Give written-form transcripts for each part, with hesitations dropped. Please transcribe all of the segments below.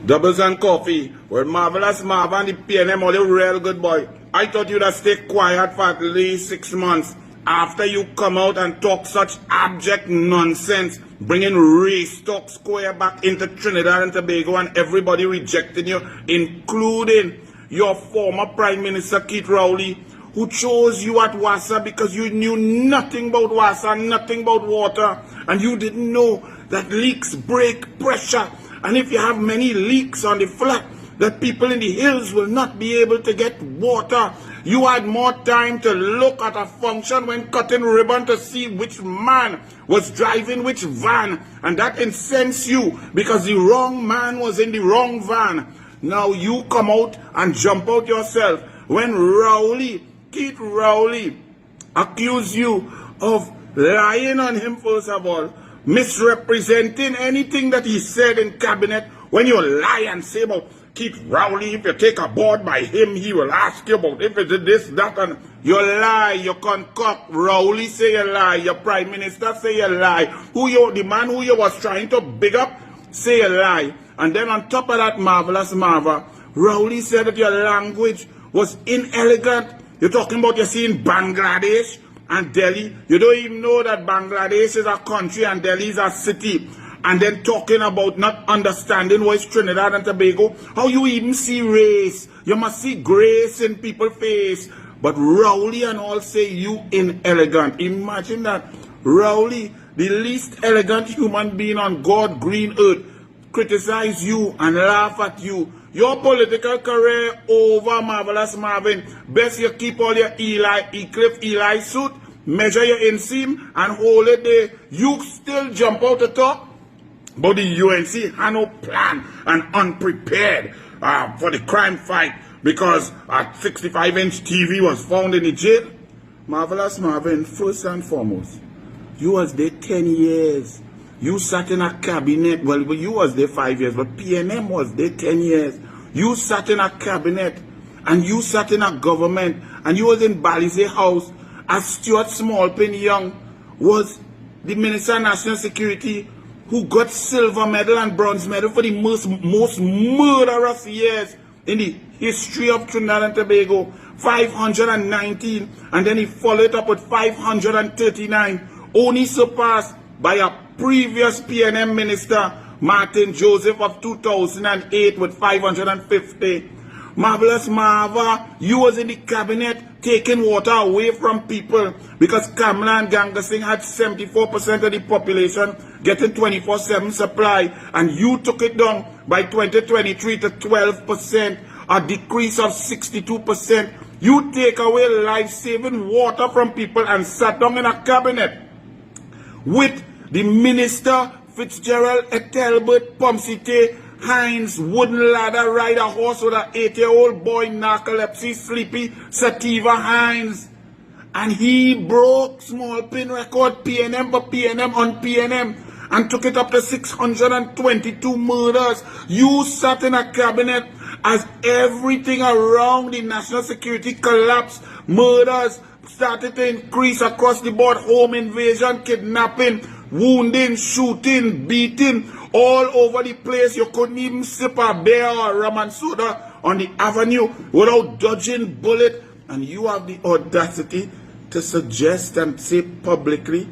Doubles and coffee. Well, Marvelous Marvin and the PNM, all you real good boy. I thought you'd have stayed quiet for at least 6 months after you come out and talk such abject nonsense, bringing race talk square back into Trinidad and Tobago and everybody rejecting you, including your former Prime Minister Keith Rowley, who chose you at WASA because you knew nothing about WASA, nothing about water, and you didn't know that leaks break pressure. And if you have many leaks on the flat, that people in the hills will not be able to get water. You had more time to look at a function when cutting ribbon to see which man was driving which van. And that incensed you because the wrong man was in the wrong van. Now you come out and jump out yourself when Keith Rowley, accused you of lying on him first of all, misrepresenting anything that he said in cabinet. When you lie and say about Keith Rowley, if you take a board by him, he will ask you about if it's this, that, and you lie, you concoct. Rowley say you lie, your Prime Minister say you lie, the man who you was trying to big up say you lie. And then on top of that, Marvelous Marva, Rowley said that your language was inelegant. You're talking about you're seeing Bangladesh and Delhi. You don't even know that Bangladesh is a country and Delhi is a city. And then talking about not understanding what is Trinidad and Tobago. How you even see race. You must see grace in people's face. But Rowley and all say you inelegant. Imagine that. Rowley, the least elegant human being on God's green earth, criticize you and laugh at you. Your political career over, Marvelous Marvin. Best you keep all your Eli suit, measure your inseam, and hold it there. You still jump out the top. But the UNC had no plan and unprepared for the crime fight because a 65-inch TV was found in the jail. Marvelous Marvin, first and foremost, you was there 10 years. You sat in a cabinet. Well, you was there 5 years, but PNM was there 10 years. You sat in a cabinet and you sat in a government and you was in Balize House as Stuart Smallpin Young was the Minister of National Security who got silver medal and bronze medal for the most murderous years in the history of Trinidad and Tobago. 519, and then he followed it up with 539, only surpassed by a previous PNM minister, Martin Joseph, of 2008 with 550. Marvelous Marva, you was in the cabinet taking water away from people because Kamla and Ganga Singh had 74% of the population getting 24/7 supply, and you took it down by 2023 to 12%, a decrease of 62%. You take away life-saving water from people and sat down in a cabinet with the minister Fitzgerald Etelbert Pomsite Hines wooden ladder ride a horse with an 8-year-old boy narcolepsy sleepy Sativa Hines, and he broke small pin record PNM for PNM on PNM and took it up to 622 murders. You sat in a cabinet as everything around the national security collapsed. Murders started to increase across the board. Home invasion, kidnapping, wounding, shooting, beating, all over the place. You couldn't even sip a beer or rum and soda on the avenue without dodging bullet. And you have the audacity to suggest and say publicly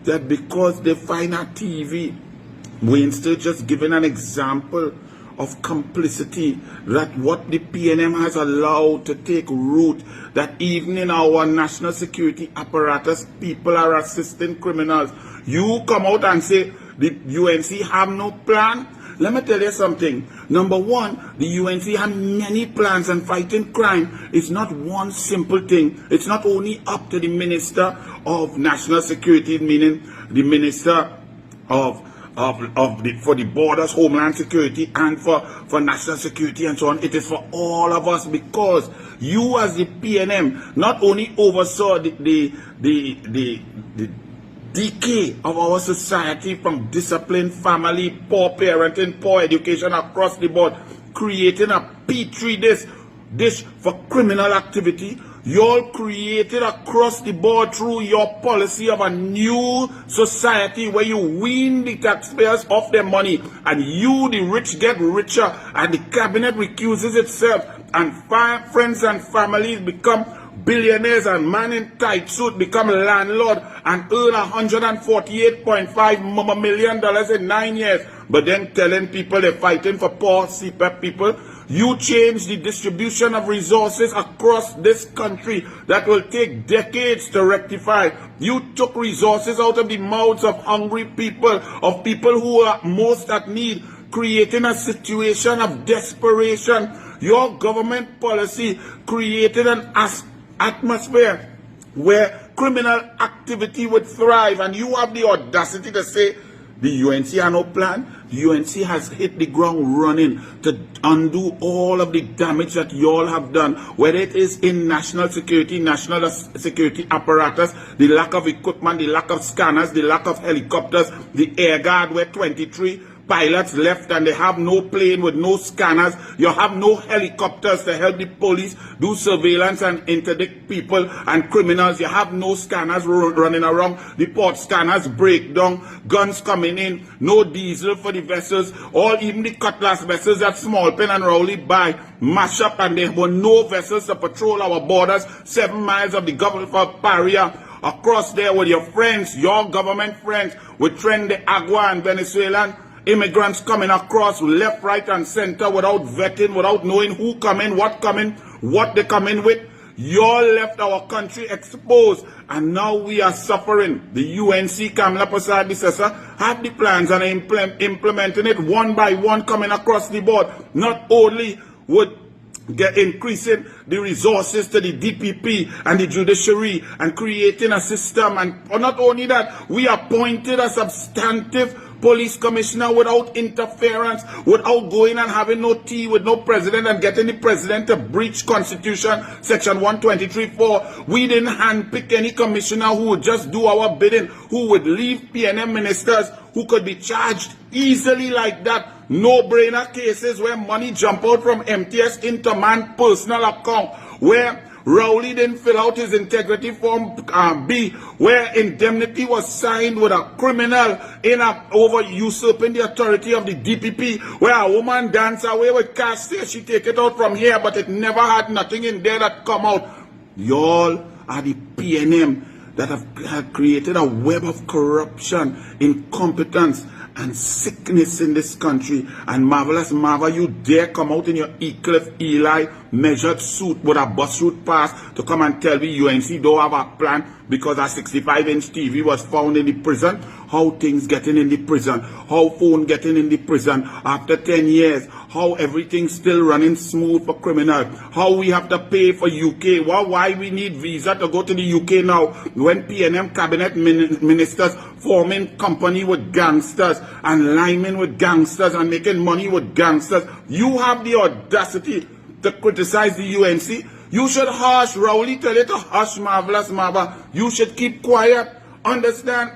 that because they find a TV, we're still just giving an example of complicity, that what the PNM has allowed to take root, that even in our national security apparatus, people are assisting criminals. You come out and say the UNC have no plan. Let me tell you something. Number one, the UNC have many plans, and fighting crime is not one simple thing. It's not only up to the Minister of National Security, meaning the Minister for the borders, homeland security, and for national security and so on. It is for all of us, because you as the PNM not only oversaw the decay of our society from disciplined family, poor parenting, poor education across the board, creating a petri dish for criminal activity. You all created across the board through your policy of a new society where you wean the taxpayers off their money and you, the rich, get richer, and the cabinet recuses itself and friends and families become billionaires and man in tight suit become landlord and earn $148.5 million in 9 years, but then telling people they're fighting for poor CPEP people. You change the distribution of resources across this country that will take decades to rectify. You took resources out of the mouths of hungry people, of people who are most at need, creating a situation of desperation. Your government policy created an atmosphere where criminal activity would thrive, and you have the audacity to say the UNC has no plan. The UNC has hit the ground running to undo all of the damage that you all have done, whether it is in national security apparatus, the lack of equipment, the lack of scanners, the lack of helicopters, the air guard where 23 pilots left and they have no plane with no scanners. You have no helicopters to help the police do surveillance and interdict people and criminals. You have no scanners running around. The port scanners break down. Guns coming in. No diesel for the vessels. Even the cutlass vessels that Small Pen and Rowley buy mash up, and there were no vessels to patrol our borders 7 miles of the Gulf of Paria. Across there with your friends, your government friends, with Tren de Agua and Venezuelan immigrants coming across left, right, and center without vetting, without knowing who coming, what they come in with. You all left our country exposed, and now we are suffering. The UNC, Kamala Prasad Bissessa, have the plans and are implementing it one by one coming across the board. Not only would get increasing the resources to the DPP and the judiciary and creating a system, and not only that, we appointed a substantive police commissioner without interference, without going and having no tea with no president and getting the president to breach Constitution Section 123(4). We didn't handpick any commissioner who would just do our bidding, who would leave PNM ministers who could be charged easily like that. No-brainer cases where money jump out from MTS into man's personal account, where Rowley didn't fill out his integrity form B, where indemnity was signed with a criminal over usurping the authority of the DPP, where a woman danced away with cash, say she take it out from here, but it never had nothing in there that come out. Y'all are the PNM that have created a web of corruption, incompetence, and sickness in this country. And Marvelous Marva, you dare come out in your Eclipse Eli measured suit with a bus route pass to come and tell me UNC don't have a plan because a 65-inch TV was found in the prison? How things getting in the prison? How phone getting in the prison after 10 years? How everything's still running smooth for criminal? How we have to pay for UK? Why we need visa to go to the UK now when PNM cabinet ministers forming company with gangsters and liming with gangsters and making money with gangsters? You have the audacity to criticize the UNC. You should hush. Rowley tell you to hush, Marvelous Marva. You should keep quiet. Understand?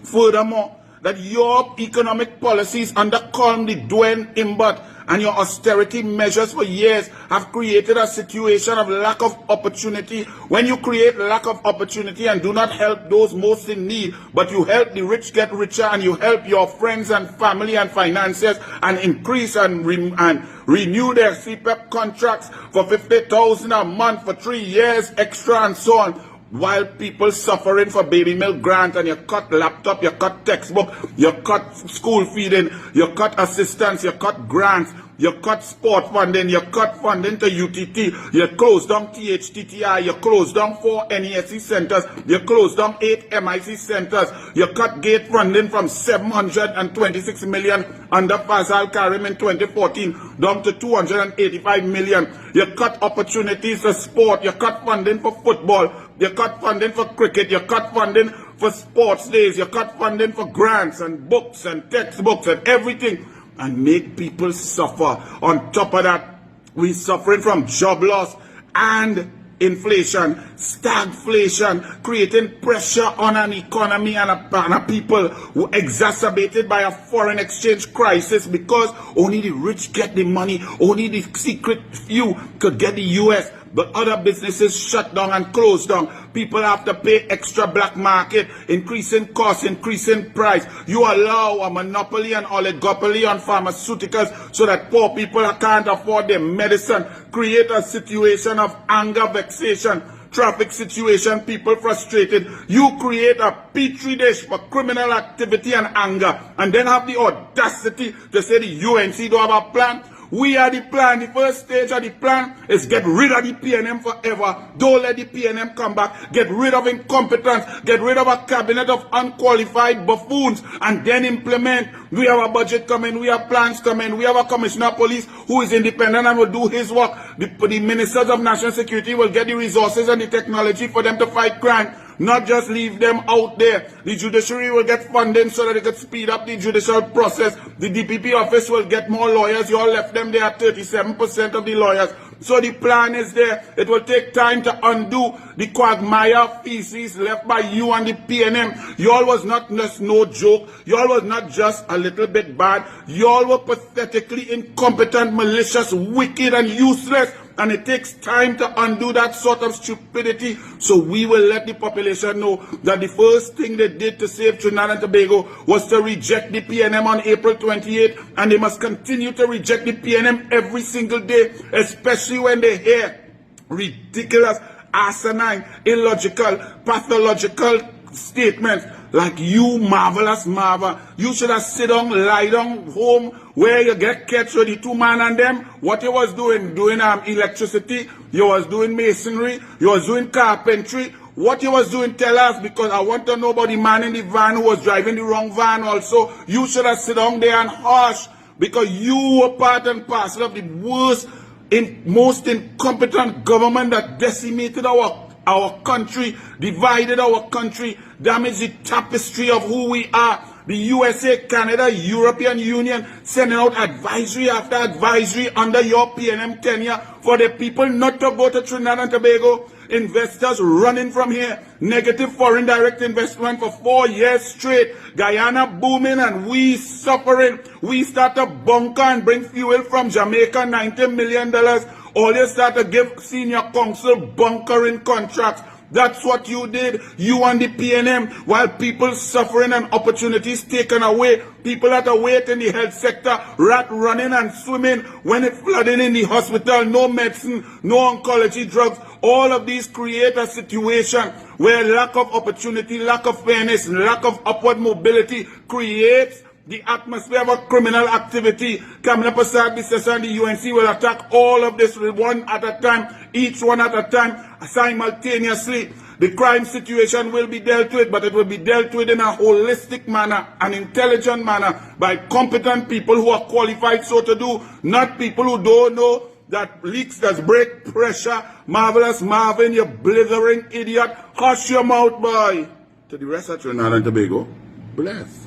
Furthermore, that your economic policies under Colmdy, Dwayne Imbert, and your austerity measures for years have created a situation of lack of opportunity. When you create lack of opportunity and do not help those most in need, but you help the rich get richer and you help your friends and family and financiers and increase and renew their CPEP contracts for $50,000 a month for 3 years extra and so on, while people suffering for baby milk grant, and you cut laptop, you cut textbook, you cut school feeding, you cut assistance, you cut grants, you cut sport funding, you cut funding to UTT, you close down THTTI, you close down 4 NESC centers, you close down 8 MIC centers, you cut gate funding from 726 million under Fazal Karim in 2014 down to 285 million. You cut opportunities for sport, you cut funding for football, you cut funding for cricket, you cut funding for sports days, you cut funding for grants and books and textbooks and everything, and make people suffer. On top of that, we're suffering from job loss and inflation, stagflation, creating pressure on an economy and a people who exacerbated by a foreign exchange crisis because only the rich get the money, only the secret few could get the US. but other businesses shut down and closed down. People have to pay extra black market, increasing costs, increasing price. You allow a monopoly and oligopoly on pharmaceuticals so that poor people can't afford their medicine. Create a situation of anger, vexation, traffic situation, people frustrated. You create a petri dish for criminal activity and anger, and then have the audacity to say the UNC don't have a plan. We are the plan. The first stage of the plan is get rid of the PNM forever. Don't let the PNM come back. Get rid of incompetence. Get rid of a cabinet of unqualified buffoons, and then implement. We have a budget coming. We have plans coming. We have a commissioner of police who is independent and will do his work. The ministers of national security will get the resources and the technology for them to fight crime, not just leave them out there. The judiciary will get funding so that it can speed up the judicial process. The DPP office will get more lawyers. You all left them there, 37% of the lawyers. So the plan is there. It will take time to undo the quagmire feces left by you and the PNM. You all was not just no joke. You all was not just a little bit bad. You all were pathetically incompetent, malicious, wicked, and useless. And it takes time to undo that sort of stupidity. So we will let the population know that the first thing they did to save Trinidad and Tobago was to reject the PNM on April 28th. And they must continue to reject the PNM every single day, especially when they hear ridiculous, asinine, illogical, pathological statements like you, marvelous Marva. You should have sit down, lie down home where you get catch with the two man and them. What you was doing electricity, you was doing masonry, you was doing carpentry. What you was doing, tell us, because I want to know about the man in the van who was driving the wrong van also. You should have sit down there and hush, because you were part and parcel of the worst, most incompetent government that decimated our country, divided our country, damaged the tapestry of who we are. The USA, Canada, European Union sending out advisory after advisory under your PNM tenure for the people not to go to Trinidad and Tobago. Investors running from here. Negative foreign direct investment for 4 years straight. Guyana booming and we suffering. We start to bunker and bring fuel from Jamaica, $90 million. All you start to give senior council bunkering contracts. That's what you did, you and the PNM, while people suffering and opportunities taken away. People that are waiting in the health sector, rat running and swimming when it flooding in the hospital, no medicine, no oncology drugs. All of these create a situation where lack of opportunity, lack of fairness, lack of upward mobility creates the atmosphere of a criminal activity. Kamala Prasad, Bissesa, and the UNC will attack all of this one at a time, each one at a time, simultaneously. The crime situation will be dealt with, but it will be dealt with in a holistic manner, an intelligent manner, by competent people who are qualified so to do, not people who don't know that leaks does break pressure. Marvelous Marvin, you blithering idiot. Hush your mouth, boy. To the rest of Trinidad and Tobago, bless.